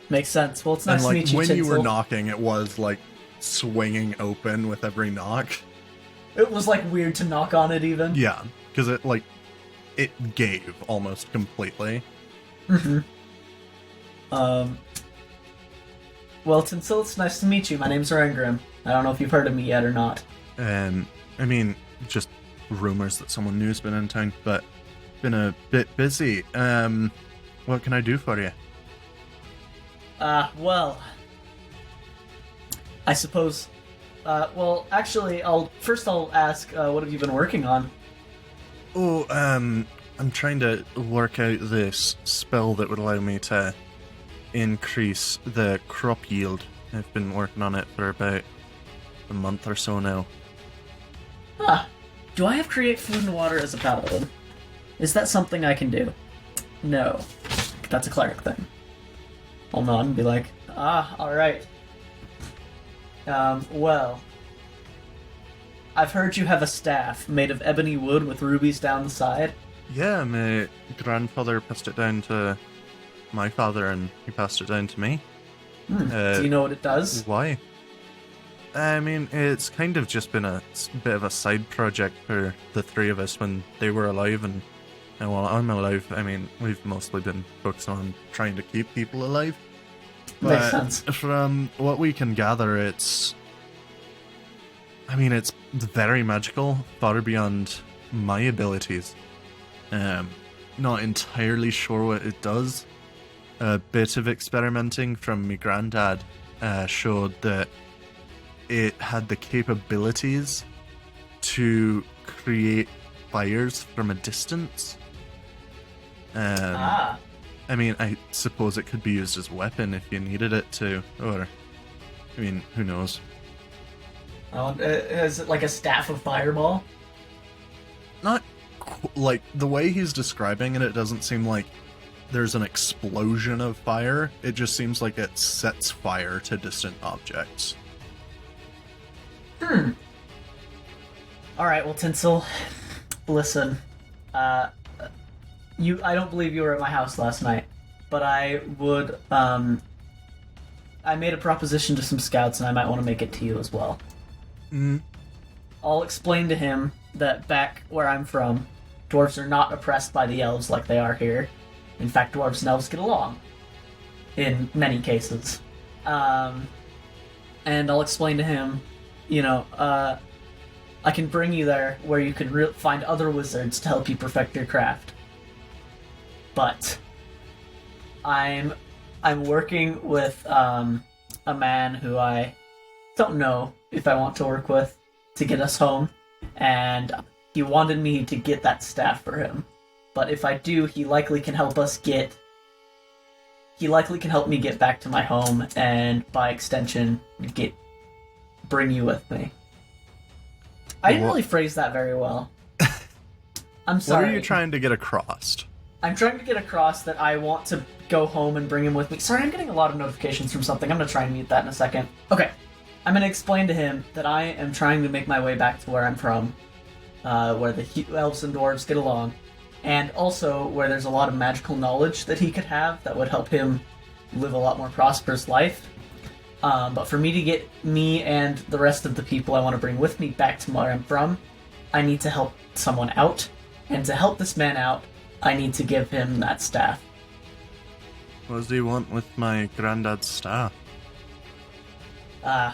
Makes sense. Well, it's nice And, to like, meet you, when Tinsel. you were knocking, it was, like, swinging open with every knock. It was, like, weird to knock on it, even. Yeah, because it, like, it gave almost completely. Mm-hmm. Well, Tinsel, it's nice to meet you. My name's Rangrim. I don't know if you've heard of me yet or not. I mean, just rumors that someone new's been in town, but been a bit busy. What can I do for you? Well, I suppose, well, actually, I'll ask, what have you been working on? Oh, I'm trying to work out this spell that would allow me to increase the crop yield. I've been working on it for about a month or so now. Huh. Do I have Create Food and Water as a paladin? Is that something I can do? No. That's a cleric thing. I'll nod and be like, alright. Well, I've heard you have a staff made of ebony wood with rubies down the side. Yeah, my grandfather passed it down to my father, and he passed it down to me. Do you know what it does? Why? I mean, it's kind of just been a bit of a side project for the three of us when they were alive, and while I'm alive, I mean, we've mostly been focused on trying to keep people alive. Makes But sense. from what we can gather, it's very magical, far beyond my abilities. Not entirely sure what it does. A bit of experimenting from my granddad showed that it had the capabilities to create fires from a distance. I mean, I suppose it could be used as a weapon if you needed it to, or, I mean, who knows? Is it like a staff of fireball? Not like the way he's describing it, it doesn't seem like there's an explosion of fire. It just seems like it sets fire to distant objects. Alright, well, Tinsel, listen. I don't believe you were at my house last night, but I would, I made a proposition to some scouts, and I might want to make it to you as well. I'll explain to him that back where I'm from, dwarves are not oppressed by the elves like they are here. In fact, dwarves and elves get along. In many cases. And I'll explain to him, I can bring you there where you can find other wizards to help you perfect your craft. But I'm working with a man who I don't know if I want to work with to get us home, and he wanted me to get that staff for him. But if I do, he likely can help me get back to my home, and by extension, bring you with me. I didn't really phrase that very well. I'm sorry. What are you trying to get across? I'm trying to get across that I want to go home and bring him with me. Sorry, I'm getting a lot of notifications from something. I'm going to try and mute that in a second. Okay. I'm going to explain to him that I am trying to make my way back to where I'm from, where the elves and dwarves get along, and also where there's a lot of magical knowledge that he could have that would help him live a lot more prosperous life. But for me to get me and the rest of the people I want to bring with me back to where I'm from, I need to help someone out. And to help this man out, I need to give him that staff. What does he want with my granddad's staff?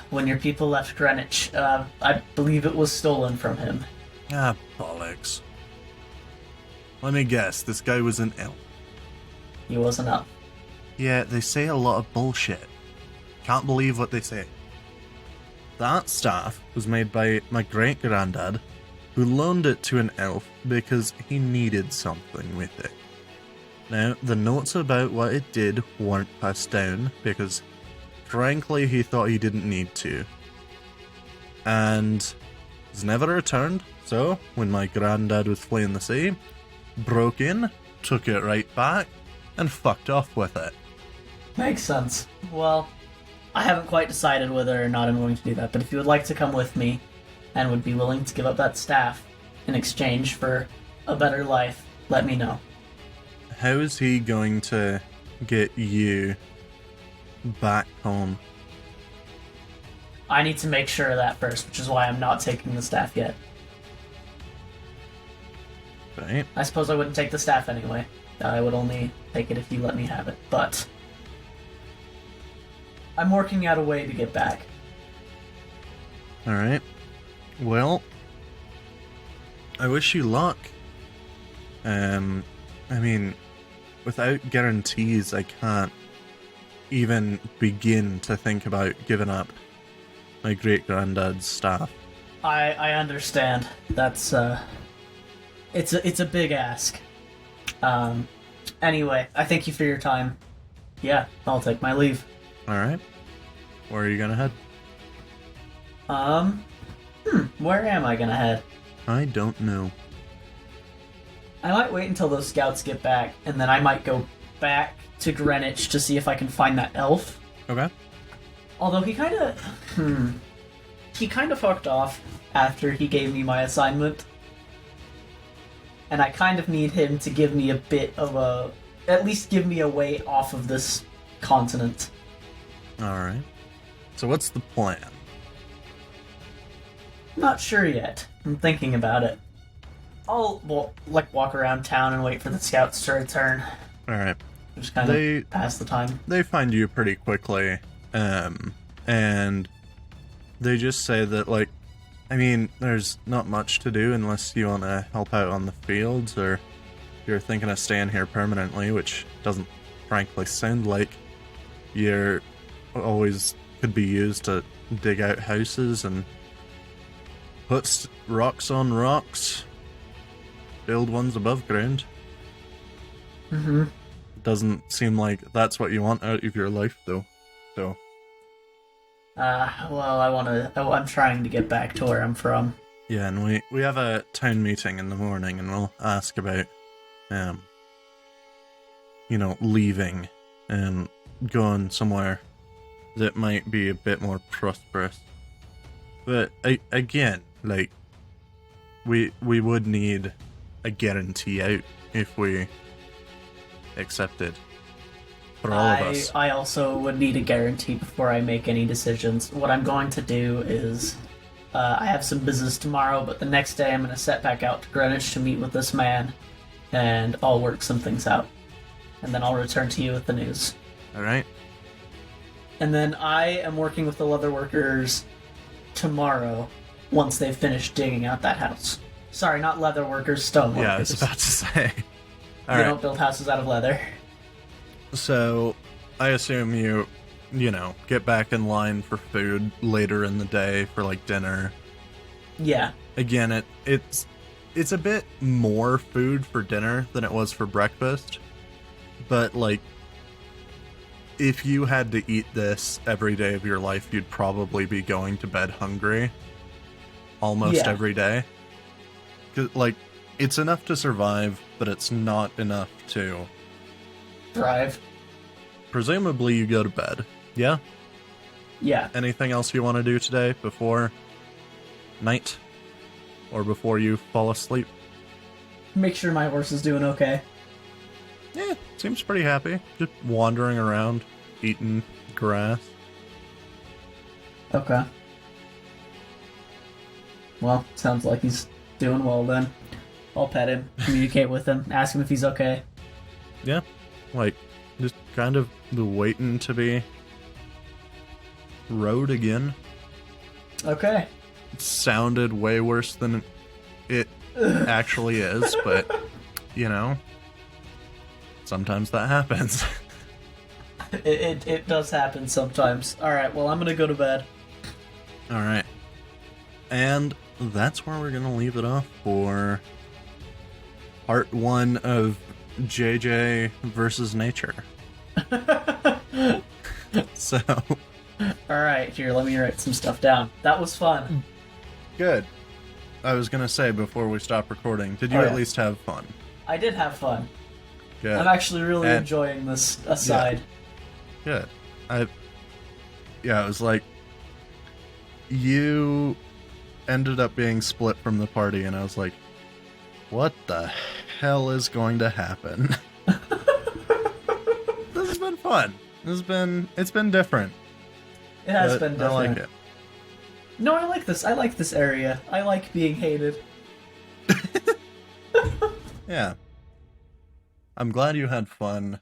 When your people left Greenwich, I believe it was stolen from him. Ah, bollocks. Let me guess, this guy was an elf. He wasn't up. Yeah, they say a lot of bullshit. Can't believe what they say. That staff was made by my great-granddad, who loaned it to an elf because he needed something with it. Now, the notes about what it did weren't passed down because, frankly, he thought he didn't need to. And it's never returned, so when my granddad was fleeing the sea, broke in, took it right back, and fucked off with it. Makes sense. Well, I haven't quite decided whether or not I'm going to do that, but if you would like to come with me, and would be willing to give up that staff in exchange for a better life, let me know. How is he going to get you back home? I need to make sure of that first, which is why I'm not taking the staff yet. Right. I suppose I wouldn't take the staff anyway. I would only take it if you let me have it, but I'm working out a way to get back. Alright. Well, I wish you luck. I mean, without guarantees, I can't even begin to think about giving up my great-granddad's staff. I understand. That's, it's a big ask. Anyway, I thank you for your time. Yeah, I'll take my leave. Alright. Where are you gonna head? Where am I gonna head? I don't know. I might wait until those scouts get back, and then I might go back to Greenwich to see if I can find that elf. Okay. Although he kinda fucked off after he gave me my assignment. And I kind of need him to give me at least give me a way off of this continent. Alright. So what's the plan? Not sure yet. I'm thinking about it. I'll walk around town and wait for the scouts to return. Alright. Just kind of pass the time. They find you pretty quickly, and they just say that, I mean, there's not much to do unless you want to help out on the fields, or you're thinking of staying here permanently, which doesn't frankly sound like you're always could be used to dig out houses and put rocks on rocks, build ones above ground. Mm-hmm. Doesn't seem like that's what you want out of your life, though. So. I'm trying to get back to where I'm from. Yeah, and we have a town meeting in the morning, and we'll ask about, leaving and going somewhere that might be a bit more prosperous. But again, we would need a guarantee out if we accepted. For all of us. I also would need a guarantee before I make any decisions. What I'm going to do is, I have some business tomorrow, but the next day I'm going to set back out to Greenwich to meet with this man, and I'll work some things out. And then I'll return to you with the news. Alright. And then I am working with the leather workers tomorrow, once they've finished digging out that house. Sorry, not leather workers, stone workers. Yeah, I was about to say. They don't build houses out of leather. So, I assume you get back in line for food later in the day for like dinner. Yeah. Again, it's a bit more food for dinner than it was for breakfast, but like if you had to eat this every day of your life, you'd probably be going to bed hungry almost every day. 'Cause, like, it's enough to survive, but it's not enough to thrive. Presumably you go to bed. Yeah? Yeah. Anything else you want to do today before night? Or before you fall asleep? Make sure my horse is doing okay. Yeah, seems pretty happy. Just wandering around, eating grass. Okay. Well, sounds like he's doing well then. I'll pet him, communicate with him, ask him if he's okay. Yeah, like, just kind of waiting to be rode again. Okay. It sounded way worse than it actually is, but, sometimes that happens. It does happen sometimes. Alright, well, I'm gonna go to bed. Alright. And that's where we're going to leave it off for part 1 of JJ versus nature. So. Alright, here, let me write some stuff down. That was fun. Good. I was going to say before we stop recording, did you at least have fun? I did have fun. Good. I'm actually really enjoying this aside. Yeah. Good. It was like, you ended up being split from the party, and I was like, what the hell is going to happen? This has been fun. It's been different. It has been different. I like it. No, I like this. I like this area. I like being hated. Yeah. I'm glad you had fun.